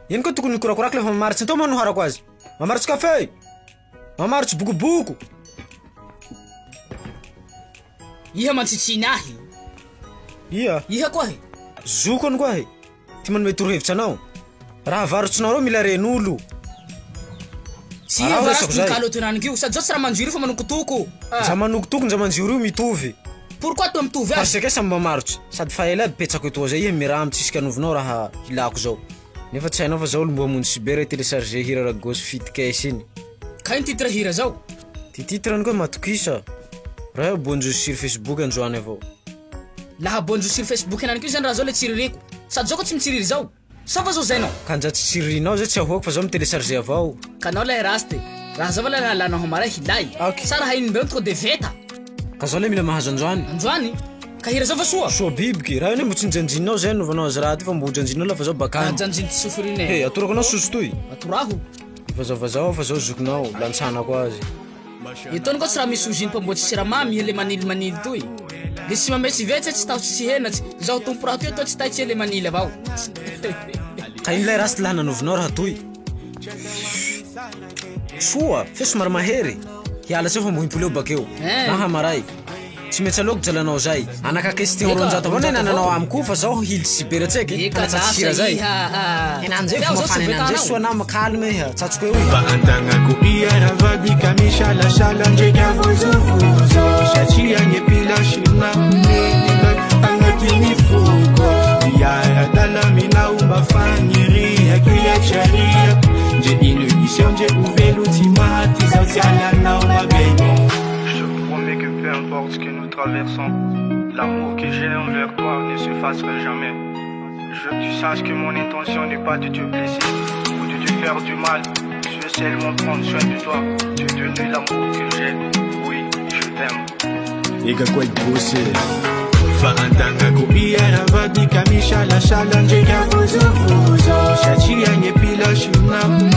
Ino koa tokony korakorako lefa mamaritry tao manoharako azy. Mamaritry kafe, mamaritry bokoboko. Iha mantsitsiny ahy. Iha koa he. Zoko any koa he. Ty manome torohevitra anao. Raha avarotsinao reo mila ren'olo. Tsy iha varasy kalo tonaniko sady zao tsy raha manjiro fa manokotoko. Za manokotoko nza manjiro io mitovy. Pourquoi toi mitovy azy? Parce que samby mamaritry. Sady fa ela betsako etoa zay iha miramitsy tsisika anovinao raha ilako zao. Nefa tsy hainao fa zao mbo hamonjy cyber télécharger hira ragos fit cash iny. Ka iny titre hira zao? Ty titre any koa matokisa. Raha bonjo sur Facebook androany avao. Laha bonjo sur Facebook enany koa zany raha zao le tsiririko. Sady zao ko tsy mitsiriry zao. Sa fa zao zainao? Kanja tsy tsiririnao zay tsy ahoako fa zao mitélécharger avao. Kanao lay raste. Raha zao la halanao hamaray hilay. Sa raha iny mbeo ko deveta. Ka zao le mila mahazo androany. Androany? Ka hira zao fa soa? Soa bibiky. Raha iny mbo tsy nijanjinao zay novanao azy raha ty fa mbo janjinao la fa zao bakany. Janjiny ty sofirine. Hey, atorako anao soso toy. Atoraho. Vazao fa zao zokinao lansanako azy. Itony koa tsy raha misy oziny mpamboatsy siramamy le manily toy. Le tsy mametsy vetsy tsy tahotsy tsy henatsy. Zao tompo raha toy atao tsy taitsy le manily avao. Ka iny lay raha sy laha nanovinao raha toy. Soa, fe somary mahery. Hiala tseo fa mbo himpoleo bakeo. Naha maray. Tsy metsy aloko jalanao zay. Anaka question ronjato avao nananao amiko fa zao hily cyber tseky. Kana tsatsira zay. Enanjay fa mafany enanjay soa na makalme iha. Tsatsoko eo iha. Fa antanako iya ravadi kamishalashala njeka vozovozo. Satria nyepila shina mmenila angati mifuko. Yara dala mina ubafanyiri hakia charia. Nje inhibition nje uvelutimati zautiana na umabeni. Peu importe ce que nous traversons, l'amour que j'ai envers toi ne s'effacerait jamais. Je veux que tu saches que mon intention n'est pas de te blesser ou de te faire du mal. Je veux seulement prendre soin de toi, te donner l'amour que j'ai. Oui, je t'aime. Ega kwa ibose Faantanga kubiara vadi kamisha la shala njeka vuzo vuzo Shachi ya nyepila shuna